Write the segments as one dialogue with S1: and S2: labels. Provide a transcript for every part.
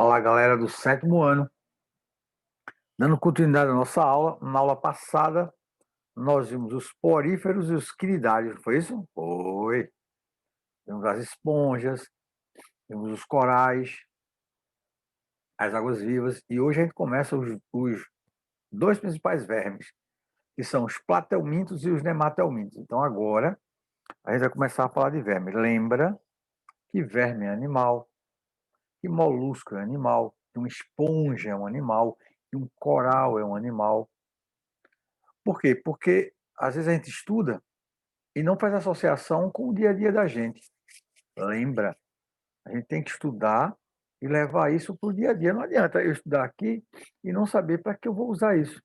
S1: Olá, galera do sétimo ano. Dando continuidade à nossa aula, na aula passada, nós vimos os poríferos e os quinidários, não foi isso? Foi. Vimos as esponjas, vimos os corais, as águas-vivas, e hoje a gente começa os dois principais vermes, que são os platelmintos e os nematelmintos. Então agora a gente vai começar a falar de verme. Lembra que verme é animal, que molusco é animal, que uma esponja é um animal, que um coral é um animal. Por quê? Porque às vezes a gente estuda e não faz associação com o dia a dia da gente. Lembra? A gente tem que estudar e levar isso para o dia a dia. Não adianta eu estudar aqui e não saber para que eu vou usar isso.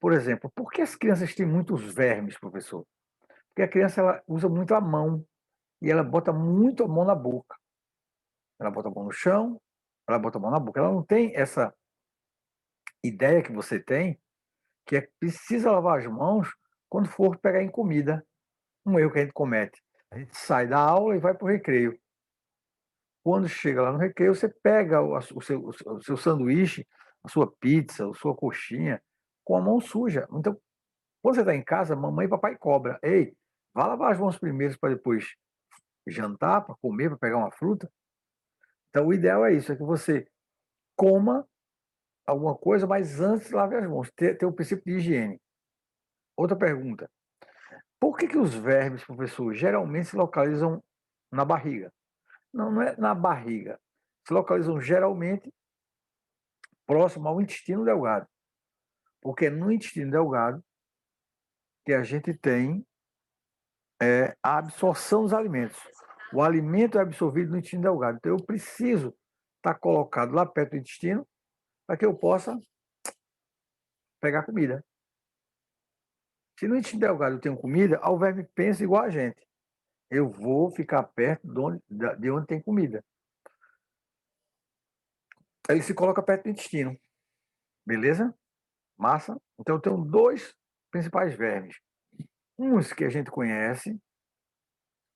S1: Por exemplo, por que as crianças têm muitos vermes, professor? Porque a criança ela usa muito a mão e ela bota muito a mão na boca. Ela bota a mão no chão, ela bota a mão na boca. Ela não tem essa ideia que você tem, que é precisa lavar as mãos quando for pegar em comida. Um erro que a gente comete. A gente sai da aula e vai para o recreio. Quando chega lá no recreio, você pega o seu sanduíche, a sua pizza, a sua coxinha, com a mão suja. Então, quando você está em casa, mamãe e papai cobra. Ei, vá lavar as mãos primeiro para depois jantar, para comer, para pegar uma fruta. Então, o ideal é isso, é que você coma alguma coisa, mas antes lave as mãos, ter o princípio de higiene. Outra pergunta, por que os vermes, professor, geralmente se localizam na barriga? Não, não é na barriga. Se localizam geralmente próximo ao intestino delgado, porque é no intestino delgado que a gente tem a absorção dos alimentos. O alimento é absorvido no intestino delgado. Então eu preciso estar colocado lá perto do intestino para que eu possa pegar comida. Se no intestino delgado eu tenho comida, o verme pensa igual a gente. Eu vou ficar perto de onde tem comida. Ele se coloca perto do intestino. Beleza? Massa? Então eu tenho dois principais vermes. Uns que a gente conhece,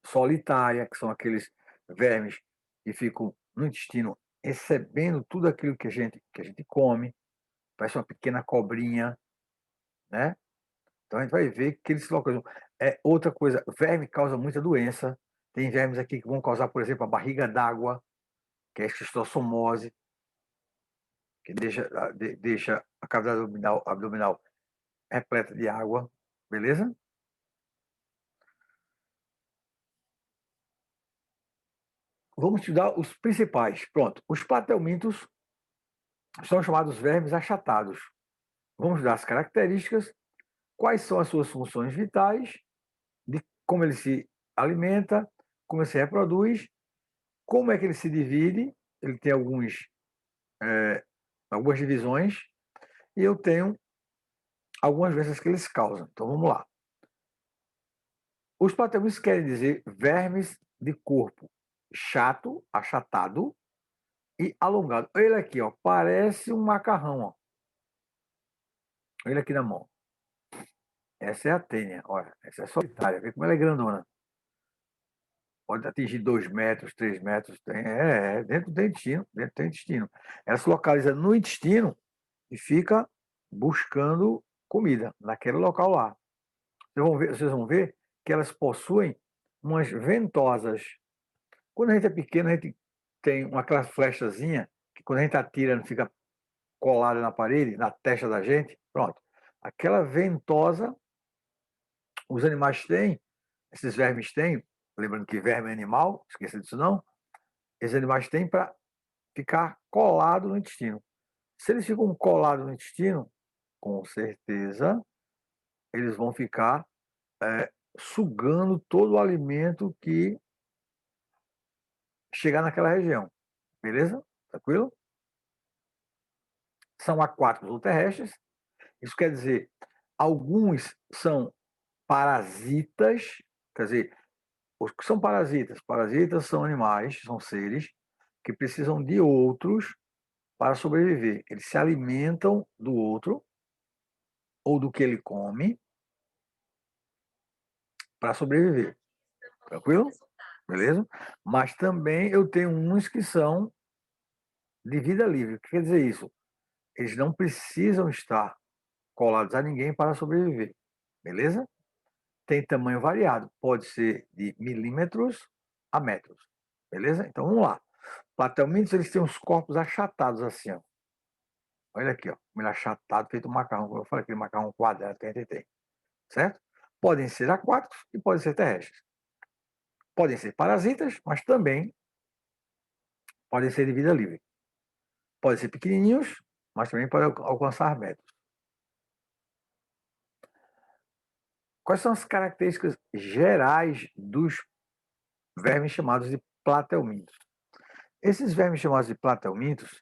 S1: solitária, que são aqueles vermes que ficam no intestino recebendo tudo aquilo que a gente come, parece uma pequena cobrinha, né? Então a gente vai ver que eles se localizam. Outra coisa, verme causa muita doença. Tem vermes aqui que vão causar, por exemplo, a barriga d'água, que é a esquistossomose, que deixa a cavidade abdominal repleta de água, beleza? Vamos estudar os principais. Pronto, os platelmintos são chamados vermes achatados. Vamos dar as características, quais são as suas funções vitais, de como ele se alimenta, como ele se reproduz, como é que ele se divide. Ele tem algumas divisões, e eu tenho algumas doenças que eles causam. Então vamos lá. Os platelmintos querem dizer vermes de corpo chato, achatado e alongado. Ele aqui, ó, parece um macarrão, ó. Ele aqui na mão. Essa é a tênia, olha, essa é solitária, vê como ela é grandona. Pode atingir 2 metros, 3 metros, dentro do intestino. Ela se localiza no intestino e fica buscando comida naquele local lá. Vocês vão ver que elas possuem umas ventosas. Quando a gente é pequeno, a gente tem aquela flechazinha que quando a gente atira não fica colada na parede, na testa da gente. Pronto. Aquela ventosa, os animais têm, esses vermes têm, lembrando que verme é animal, esqueça disso não, esses animais têm para ficar colado no intestino. Se eles ficam colados no intestino, com certeza eles vão ficar sugando todo o alimento que chegar naquela região. Beleza? Tranquilo? São aquáticos ou terrestres. Isso quer dizer, alguns são parasitas, quer dizer, os que são parasitas? Parasitas são animais, são seres que precisam de outros para sobreviver. Eles se alimentam do outro ou do que ele come para sobreviver. Tranquilo? Beleza? Mas também eu tenho uns que são de vida livre. O que quer dizer isso? Eles não precisam estar colados a ninguém para sobreviver, beleza? Tem tamanho variado, pode ser de milímetros a metros, beleza? Então vamos lá. Platelmintos, eles têm os corpos achatados assim, ó. Olha aqui, ó, como ele é achatado, feito um macarrão, como eu falei, aquele macarrão quadrado que a gente tem, certo? Podem ser aquáticos e podem ser terrestres. Podem ser parasitas, mas também podem ser de vida livre. Podem ser pequenininhos, mas também podem alcançar metros. Quais são as características gerais dos vermes chamados de platelmintos? Esses vermes chamados de platelmintos,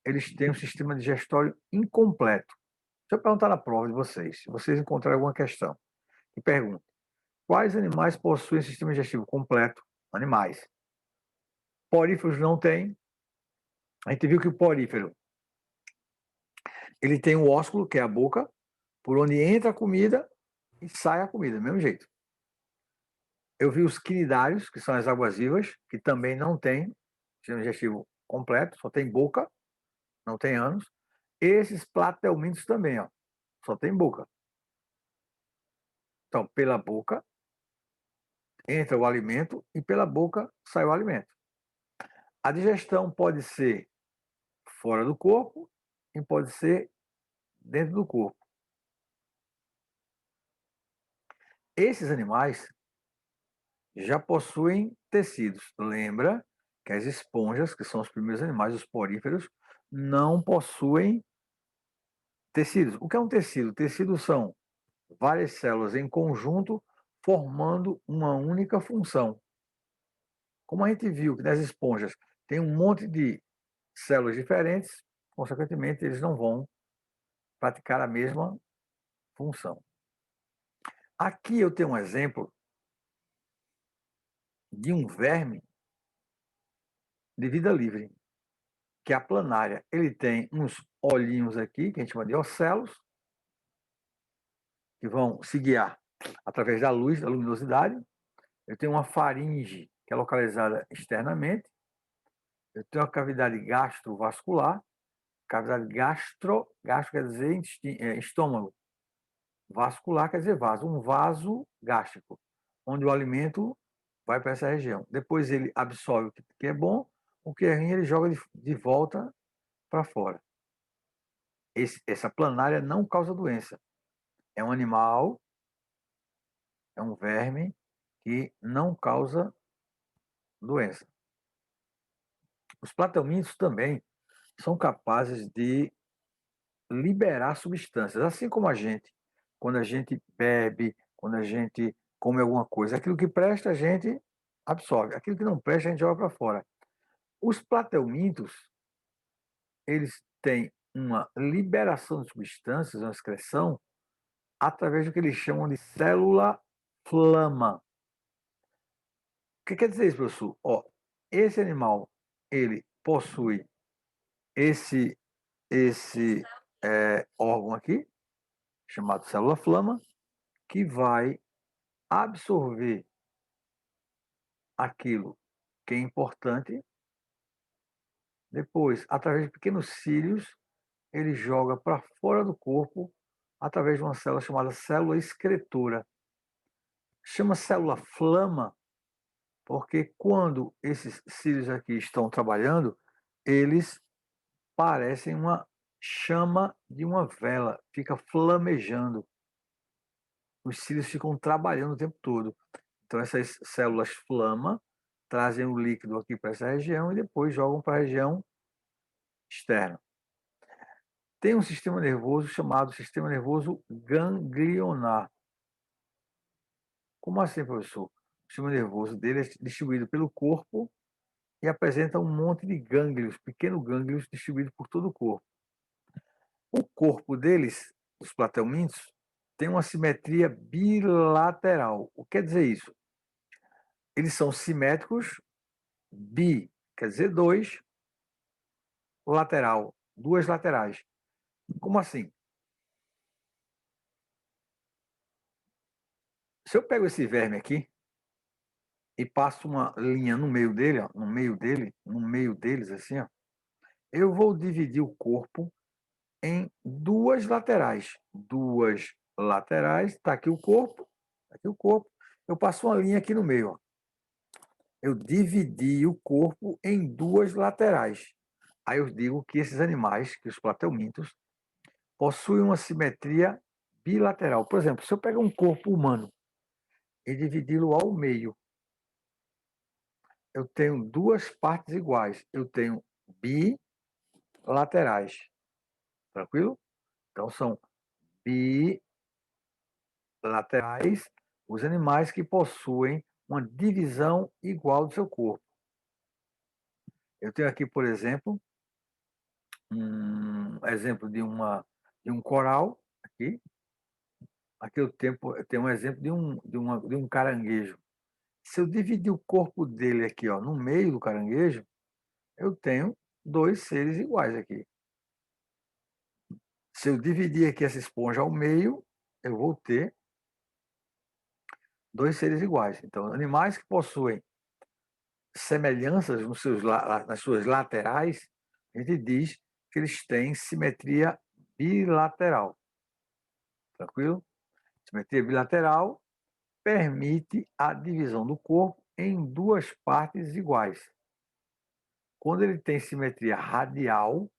S1: eles têm um sistema digestório incompleto. Deixa eu perguntar na prova de vocês, se vocês encontrarem alguma questão, e pergunte: quais animais possuem sistema digestivo completo? Animais. Poríferos não têm. A gente viu que o porífero, ele tem o ósculo, que é a boca, por onde entra a comida e sai a comida, do mesmo jeito. Eu vi os quinidários, que são as águas-vivas, que também não têm sistema digestivo completo, só tem boca, não tem ânus. Esses platelmintos também, ó, só tem boca. Então, pela boca entra o alimento e pela boca sai o alimento. A digestão pode ser fora do corpo e pode ser dentro do corpo. Esses animais já possuem tecidos. Lembra que as esponjas, que são os primeiros animais, os poríferos, não possuem tecidos. O que é um tecido? Tecidos são várias células em conjunto formando uma única função. Como a gente viu que nas esponjas tem um monte de células diferentes, consequentemente eles não vão praticar a mesma função. Aqui eu tenho um exemplo de um verme de vida livre, que é a planária. Ele tem uns olhinhos aqui, que a gente chama de ocelos, que vão se guiar através da luz, da luminosidade. Eu tenho uma faringe, que é localizada externamente. Eu tenho uma cavidade gastrovascular. Cavidade gastro quer dizer estômago. Vascular quer dizer vaso, um vaso gástrico, onde o alimento vai para essa região. Depois ele absorve o que é bom, o que é ruim ele joga de volta para fora. Essa planária não causa doença. É um animal, é um verme que não causa doença. Os platelmintos também são capazes de liberar substâncias, assim como a gente. Quando a gente bebe, quando a gente come alguma coisa, aquilo que presta a gente absorve, aquilo que não presta a gente joga para fora. Os platelmintos, eles têm uma liberação de substâncias, uma excreção, através do que eles chamam de célula flama. O que quer dizer isso, professor? Ó, esse animal, ele possui esse, esse órgão aqui, chamado célula flama, que vai absorver aquilo que é importante. Depois, através de pequenos cílios, ele joga para fora do corpo através de uma célula chamada célula excretora. Chama célula flama porque quando esses cílios aqui estão trabalhando, eles parecem uma chama de uma vela, fica flamejando. Os cílios ficam trabalhando o tempo todo. Então essas células flama trazem o líquido aqui para essa região e depois jogam para a região externa. Tem um sistema nervoso chamado sistema nervoso ganglionar. Como assim, professor? O sistema nervoso dele é distribuído pelo corpo e apresenta um monte de gânglios, pequenos gânglios distribuídos por todo o corpo. O corpo deles, os platelmintos, tem uma simetria bilateral. O que quer dizer isso? Eles são simétricos, bi quer dizer dois, lateral, duas laterais. Como assim? Se eu pego esse verme aqui e passo uma linha no meio dele, ó, no meio deles, assim, ó, eu vou dividir o corpo em duas laterais. Duas laterais, está aqui o corpo, tá aqui o corpo. Eu passo uma linha aqui no meio. Ó. Eu dividi o corpo em duas laterais. Aí eu digo que esses animais, que os plateumintos, possuem uma simetria bilateral. Por exemplo, se eu pegar um corpo humano e dividi-lo ao meio, eu tenho duas partes iguais. Eu tenho bilaterais. Tranquilo? Então, são bilaterais os animais que possuem uma divisão igual do seu corpo. Eu tenho aqui, por exemplo, um exemplo de um coral, aqui. Aqui eu tenho um exemplo de um caranguejo. Se eu dividir o corpo dele aqui, ó, no meio do caranguejo, eu tenho dois seres iguais aqui. Se eu dividir aqui essa esponja ao meio, eu vou ter dois seres iguais. Então, animais que possuem semelhanças nas suas laterais, a gente diz que eles têm simetria bilateral. Tranquilo? Simetria bilateral permite a divisão do corpo em duas partes iguais. Quando ele tem simetria radial,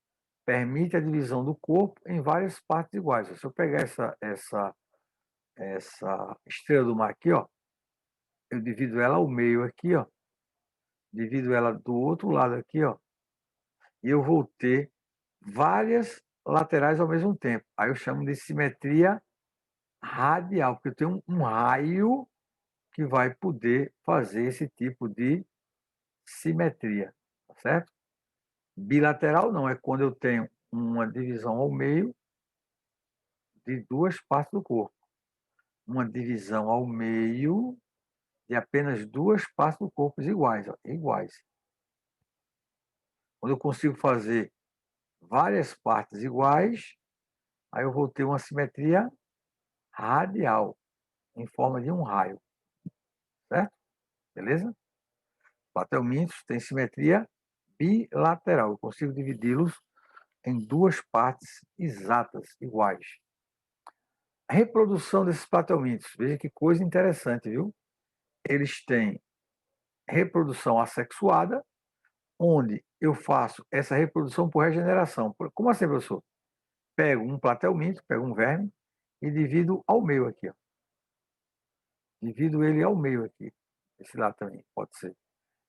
S1: permite a divisão do corpo em várias partes iguais. Se eu pegar essa estrela do mar aqui, ó, eu divido ela ao meio aqui, ó, divido ela do outro lado aqui, ó, e eu vou ter várias laterais ao mesmo tempo. Aí eu chamo de simetria radial, porque eu tenho um raio que vai poder fazer esse tipo de simetria, tá certo? Bilateral não, é quando eu tenho uma divisão ao meio de duas partes do corpo. Uma divisão ao meio de apenas duas partes do corpo iguais, ó, iguais. Quando eu consigo fazer várias partes iguais, aí eu vou ter uma simetria radial, em forma de um raio, certo? Beleza? Plateumintos têm simetria bilateral. Eu consigo dividi-los em duas partes exatas, iguais. A reprodução desses plateumintos, veja que coisa interessante, viu? Eles têm reprodução assexuada, onde eu faço essa reprodução por regeneração. Como assim, professor? Pego um plateuminto, pego um verme e divido ao meio aqui. Ó. Divido ele ao meio aqui. Esse lado também, pode ser.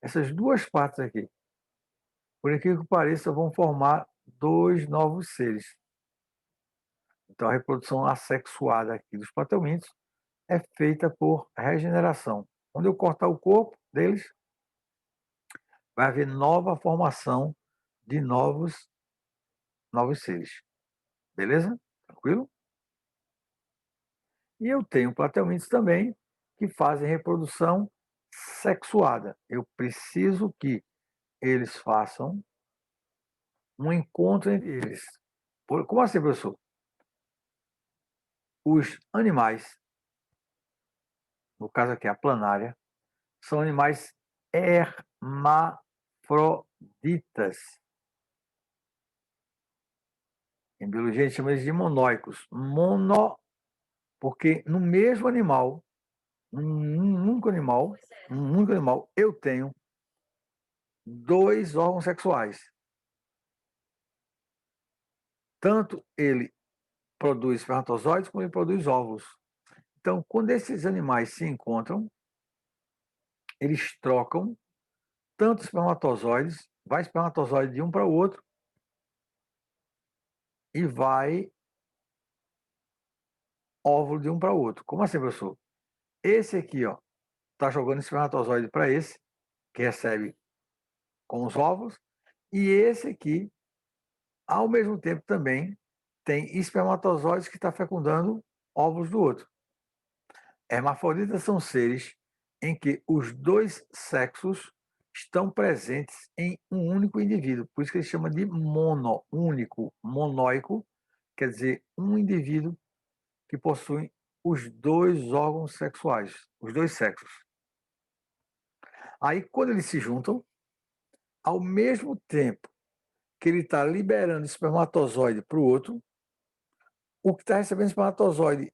S1: Essas duas partes aqui, por incrível que pareça, vão formar dois novos seres. Então, a reprodução assexuada aqui dos plateumintos é feita por regeneração. Quando eu cortar o corpo deles, vai haver nova formação de novos seres. Beleza? Tranquilo? E eu tenho plateumintos também que fazem reprodução sexuada. Eu preciso que eles façam um encontro entre eles. Como assim, professor? Os animais, no caso aqui a planária, são animais hermafroditas. Em biologia a gente chama eles de monóicos. Porque no mesmo animal, um único animal, eu tenho dois órgãos sexuais. Tanto ele produz espermatozoides como ele produz óvulos. Então, quando esses animais se encontram, eles trocam tanto espermatozoides, vai espermatozoide de um para o outro e vai óvulo de um para o outro. Como assim, professor? Esse aqui, ó, está jogando espermatozoide para esse, que recebe com os óvulos, e esse aqui, ao mesmo tempo, também tem espermatozoides que está fecundando óvulos do outro. Hermafroditas são seres em que os dois sexos estão presentes em um único indivíduo. Por isso que ele chama de único, monóico, quer dizer, um indivíduo que possui os dois órgãos sexuais, os dois sexos. Aí, quando eles se juntam, ao mesmo tempo que ele está liberando espermatozoide para o outro, o que está recebendo espermatozoide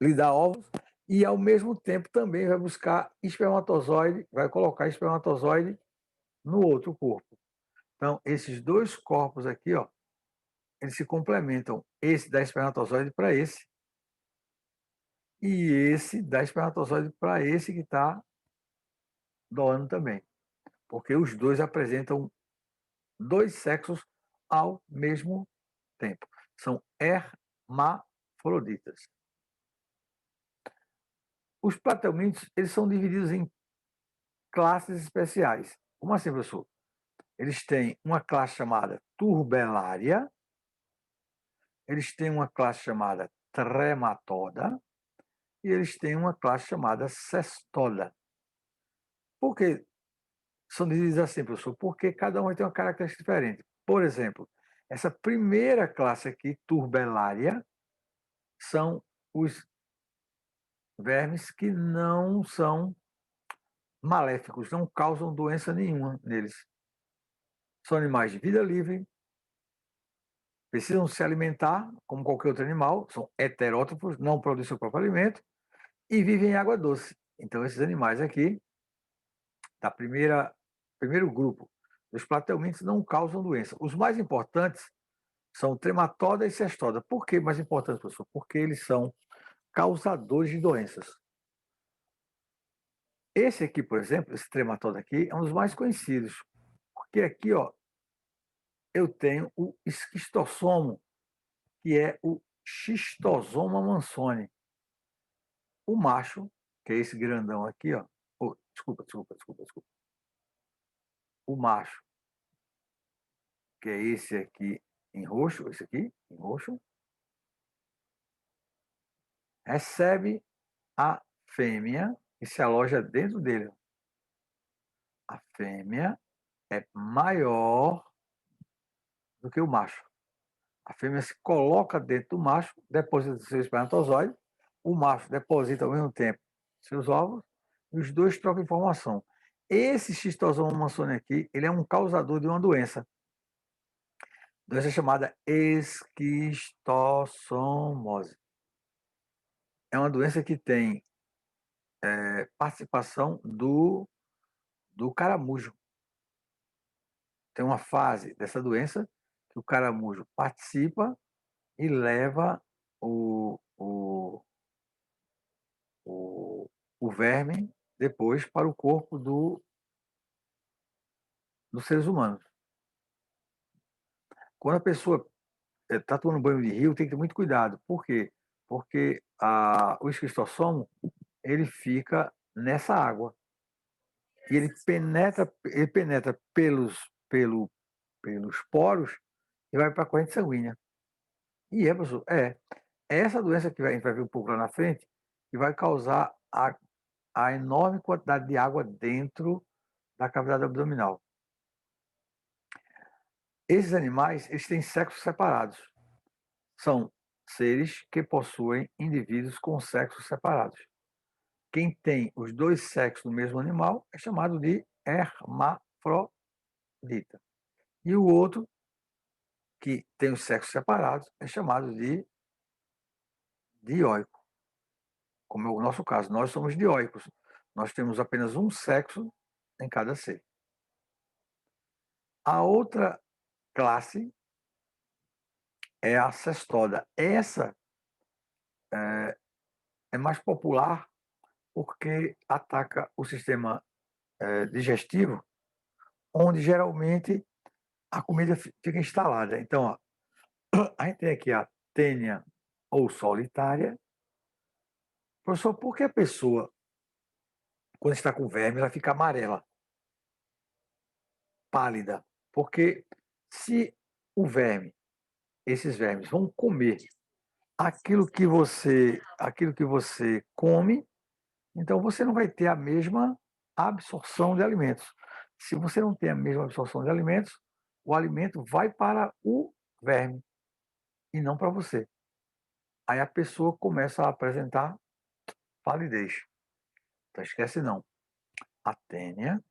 S1: lhe dá ovos, e ao mesmo tempo também vai buscar espermatozoide, vai colocar espermatozoide no outro corpo. Então, esses dois corpos aqui, ó, eles se complementam. Esse dá espermatozoide para esse, e esse dá espermatozoide para esse que está doando também. Porque os dois apresentam dois sexos ao mesmo tempo. São hermafroditas. Os plateumintos, eles são divididos em classes especiais. Como assim, professor? Eles têm uma classe chamada turbelária, eles têm uma classe chamada trematoda e eles têm uma classe chamada cestoda. Por que são divididos assim, professor? Porque cada um tem uma característica diferente. Por exemplo, essa primeira classe aqui, turbelária, são os vermes que não são maléficos, não causam doença nenhuma neles. São animais de vida livre, precisam se alimentar como qualquer outro animal, são heterótrofos, não produzem seu próprio alimento e vivem em água doce. Então, esses animais aqui, primeiro grupo, os plateumintos não causam doença. Os mais importantes são trematoda e cestoda. Por que mais importantes, professor? Porque eles são causadores de doenças. Esse aqui, por exemplo, esse trematoda aqui, é um dos mais conhecidos, porque aqui, ó, eu tenho o esquistossomo, que é o Schistosoma mansoni. O macho, que é esse grandão aqui, ó. Oh, desculpa. O macho, que é esse aqui em roxo, esse aqui em roxo, recebe a fêmea e se aloja dentro dele. A fêmea é maior do que o macho. A fêmea se coloca dentro do macho, deposita seu espermatozoide, o macho deposita ao mesmo tempo seus ovos, e os dois trocam informação. Esse Schistosoma mansoni aqui, ele é um causador de uma doença. Doença chamada esquistossomose. É uma doença que tem participação do caramujo. Tem uma fase dessa doença que o caramujo participa e leva o verme depois para o corpo dos seres humanos. Quando a pessoa está tomando banho de rio, tem que ter muito cuidado. Por quê? Porque o esquistossomo ele fica nessa água e ele penetra pelos poros e vai para a corrente sanguínea. E é, professor, é essa doença que a gente vai ver um pouco lá na frente que vai causar a enorme quantidade de água dentro da cavidade abdominal. Esses animais, eles têm sexos separados. São seres que possuem indivíduos com sexos separados. Quem tem os dois sexos do mesmo animal é chamado de hermafrodita. E o outro, que tem os sexos separados, é chamado de dioico. Como é o nosso caso, nós somos dioicos. Nós temos apenas um sexo em cada ser. A outra classe é a cestoda. Essa é mais popular porque ataca o sistema digestivo, onde geralmente a comida fica instalada. Então, ó, a gente tem aqui a tênia ou solitária. Professor, por que a pessoa, quando está com verme, ela fica amarela, pálida? Porque se o verme, esses vermes vão comer aquilo que você come, então você não vai ter a mesma absorção de alimentos. Se você não tem a mesma absorção de alimentos, o alimento vai para o verme e não para você. Aí a pessoa começa a apresentar palidez. Então esquece não. A tênia,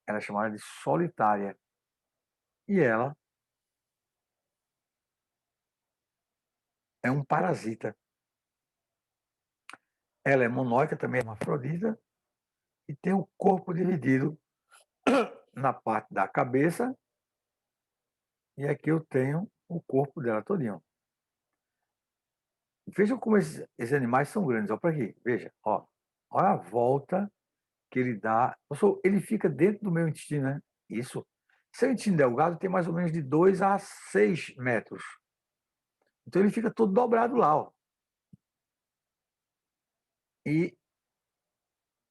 S1: ela é chamada de solitária. e ela é um parasita. Ela é monóica, também é hermafrodita, e tem o corpo dividido na parte da cabeça, e aqui eu tenho o corpo dela todinho. Vejam como esses animais são grandes, olha para aqui, veja, ó. Olha a volta que ele dá. Ele fica dentro do meu intestino, né? Isso. Seu intestino delgado tem mais ou menos de 2 a 6 metros. Então ele fica todo dobrado lá, ó. E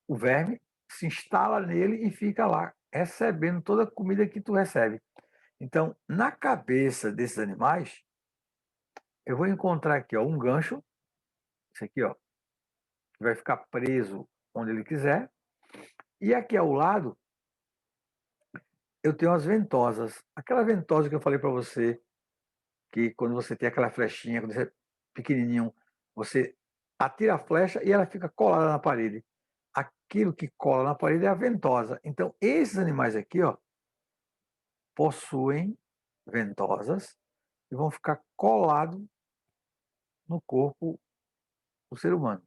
S1: o verme se instala nele e fica lá, recebendo toda a comida que tu recebe. Então, na cabeça desses animais, eu vou encontrar aqui, ó, um gancho, esse aqui, ó, que vai ficar preso onde ele quiser. E aqui ao lado, eu tenho as ventosas. Aquela ventosa que eu falei para você, que quando você tem aquela flechinha, quando você é pequenininho, você atira a flecha e ela fica colada na parede. Aquilo que cola na parede é a ventosa. Então, esses animais aqui, ó, possuem ventosas e vão ficar colados no corpo do ser humano.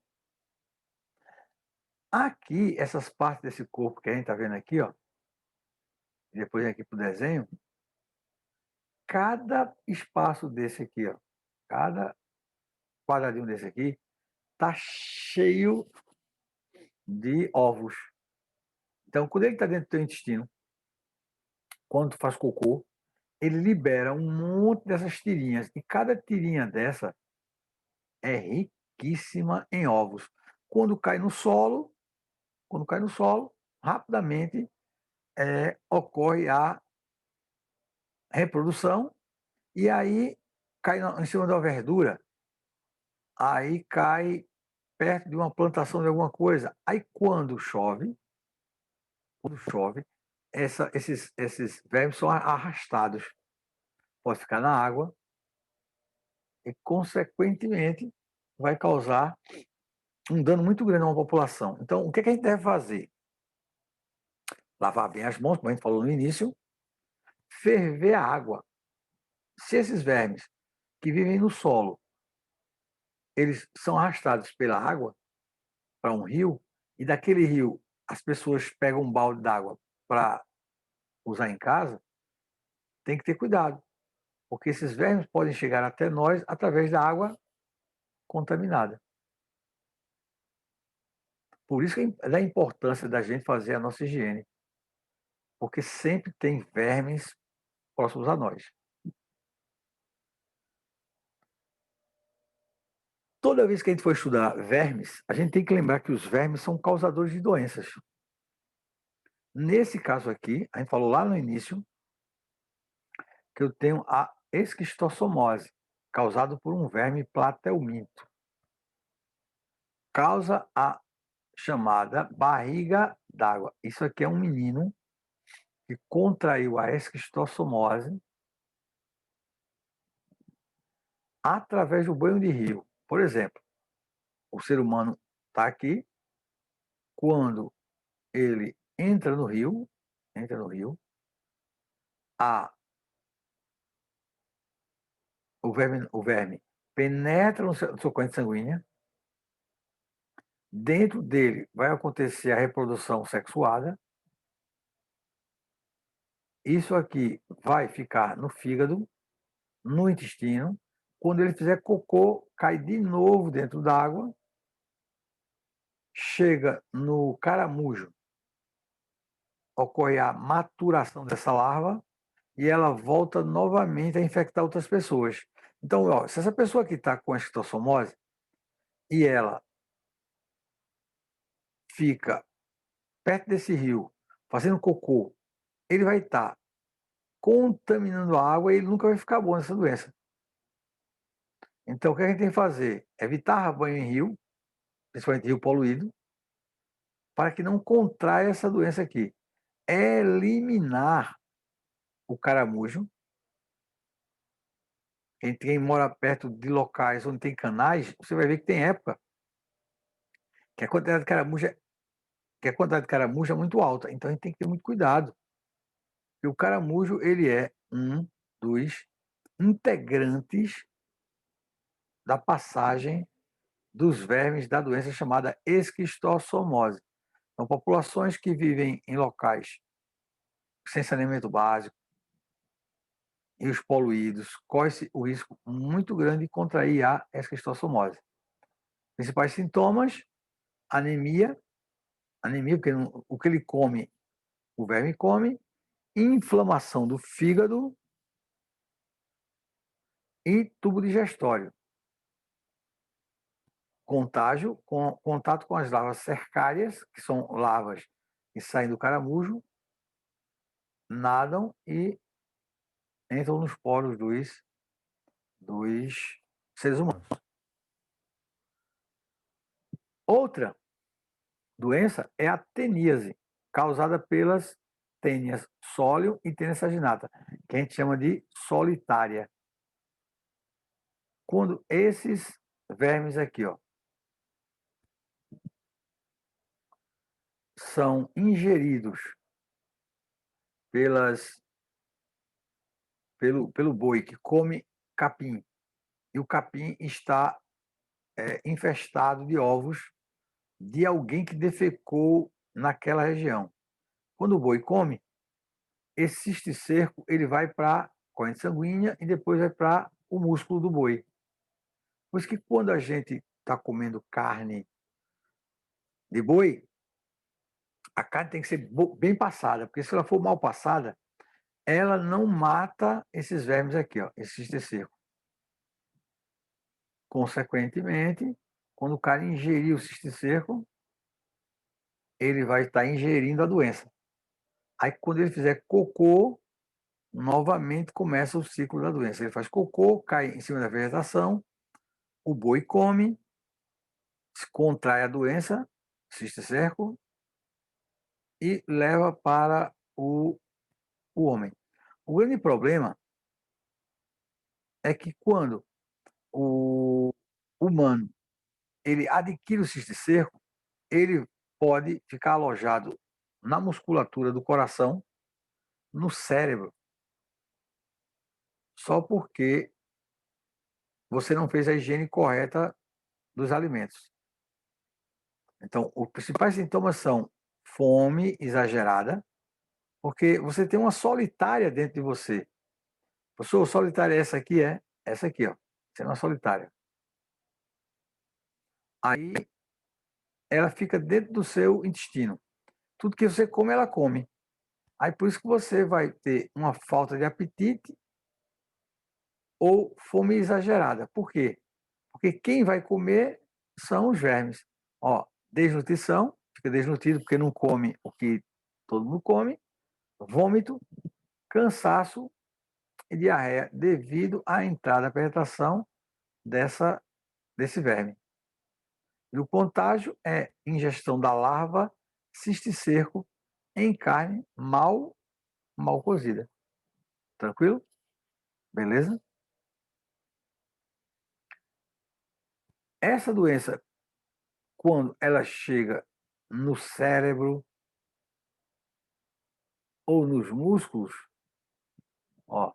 S1: Aqui, essas partes desse corpo que a gente está vendo aqui, ó, e depois aqui para o desenho, cada espaço desse aqui, ó, cada quadradinho desse aqui, tá cheio de ovos. Então, quando ele está dentro do teu intestino, quando tu faz cocô, ele libera um monte dessas tirinhas. E cada tirinha dessa é riquíssima em ovos. Quando cai no solo, rapidamente ocorre a reprodução e aí cai em cima da verdura, aí cai perto de uma plantação de alguma coisa. Aí quando chove, esses vermes são arrastados. Pode ficar na água e, consequentemente, vai causar um dano muito grande a uma população. Então, o que a gente deve fazer? Lavar bem as mãos, como a gente falou no início, ferver a água. Se esses vermes que vivem no solo, eles são arrastados pela água para um rio, e daquele rio as pessoas pegam um balde d'água para usar em casa, tem que ter cuidado, porque esses vermes podem chegar até nós através da água contaminada. Por isso que é da importância da gente fazer a nossa higiene, porque sempre tem vermes próximos a nós. Toda vez que a gente for estudar vermes, a gente tem que lembrar que os vermes são causadores de doenças. Nesse caso aqui, a gente falou lá no início que eu tenho a esquistossomose, causado por um verme platelminto. Causa a chamada barriga d'água. Isso aqui é um menino que contraiu a esquistossomose através do banho de rio. Por exemplo, o ser humano está aqui, quando ele entra no rio, o verme penetra na sua corrente sanguínea, dentro dele vai acontecer a reprodução sexuada, isso aqui vai ficar no fígado, no intestino, quando ele fizer cocô, cai de novo dentro d'água, chega no caramujo, ocorre a maturação dessa larva e ela volta novamente a infectar outras pessoas. Então, ó, se essa pessoa aqui está com a esquistossomose e ela fica perto desse rio, fazendo cocô, ele vai estar contaminando a água e ele nunca vai ficar bom nessa doença. Então, o que a gente tem que fazer? Evitar banho em rio, principalmente rio poluído, para que não contraia essa doença aqui. Eliminar o caramujo. Quem mora perto de locais onde tem canais, você vai ver que tem época que a quantidade de caramujo é muito alta. Então, a gente tem que ter muito cuidado. E o caramujo, ele é um dos integrantes da passagem dos vermes da doença chamada esquistossomose. Então, populações que vivem em locais sem saneamento básico e os poluídos, corre-se o risco muito grande de contrair a esquistossomose. Principais sintomas: anemia, porque o que ele come, o verme come, inflamação do fígado e tubo digestório. Contágio, contato com as larvas cercárias, que são larvas que saem do caramujo, nadam e entram nos poros dos seres humanos. Outra doença é a teníase, causada pelas tênias sólio e tênia saginata, que a gente chama de solitária. Quando esses vermes aqui, ó, são ingeridos pelo boi que come capim, e o capim está infestado de ovos de alguém que defecou naquela região. Quando o boi come, esse cisticerco ele vai para a corrente sanguínea e depois vai para o músculo do boi. Por isso que quando a gente está comendo carne de boi, a carne tem que ser bem passada, porque se ela for mal passada, ela não mata esses vermes aqui, ó, esse cisticerco. Consequentemente, quando o cara ingerir o cisticerco, ele vai estar ingerindo a doença. Aí, quando ele fizer cocô, novamente começa o ciclo da doença. Ele faz cocô, cai em cima da vegetação, o boi come, contrai a doença, cisticerco, e leva para o homem. O grande problema é que quando o humano ele adquire o cisticerco, ele pode ficar alojado na musculatura do coração, no cérebro, só porque você não fez a higiene correta dos alimentos. Então, os principais sintomas são fome exagerada, porque você tem uma solitária dentro de você. Professor, solitária é essa aqui? É essa aqui, ó. Você é uma solitária. Aí ela fica dentro do seu intestino. Tudo que você come, ela come. Aí por isso que você vai ter uma falta de apetite ou fome exagerada. Por quê? Porque quem vai comer são os vermes. Ó, desnutrição, fica desnutrido porque não come o que todo mundo come, vômito, cansaço e diarreia devido à entrada, à penetração desse verme. E o contágio é ingestão da larva cisticerco em carne mal cozida. Tranquilo? Beleza? Essa doença, quando ela chega no cérebro ou nos músculos, ó,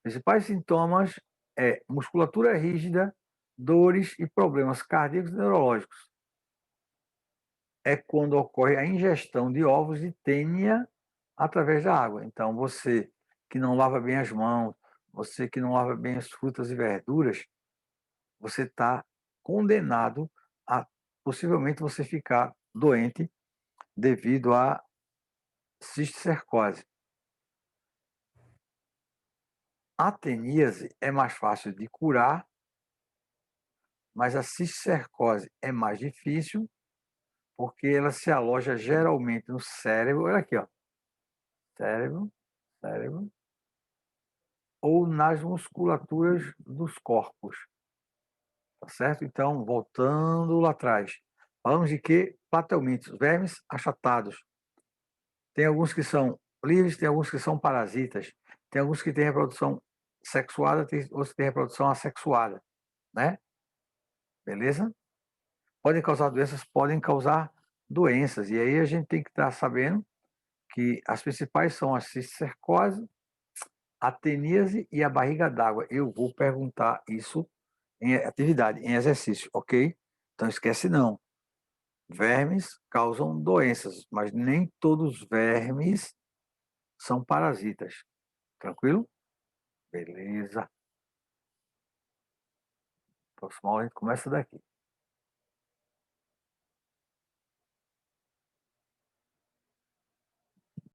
S1: principais sintomas é musculatura rígida, dores e problemas cardíacos e neurológicos. É quando ocorre a ingestão de ovos de tênia através da água. Então, você que não lava bem as mãos, você que não lava bem as frutas e verduras, você está condenado a possivelmente você ficar doente devido à cisticercose. A teníase é mais fácil de curar, mas a cisticercose é mais difícil, porque ela se aloja geralmente no cérebro, olha aqui, ó, cérebro, cérebro, ou nas musculaturas dos corpos, tá certo? Então, voltando lá atrás, falamos de que? Platelmintos, vermes achatados. Tem alguns que são livres, tem alguns que são parasitas, tem alguns que têm reprodução sexuada, tem outros que têm reprodução assexuada, né? Beleza? Podem causar doenças, podem causar doenças. E aí a gente tem que estar sabendo que as principais são a cisticercose, a teníase e a barriga d'água. Eu vou perguntar isso em atividade, em exercício, ok? Então esquece não. Vermes causam doenças, mas nem todos os vermes são parasitas. Tranquilo? Beleza. Próxima aula a gente começa daqui.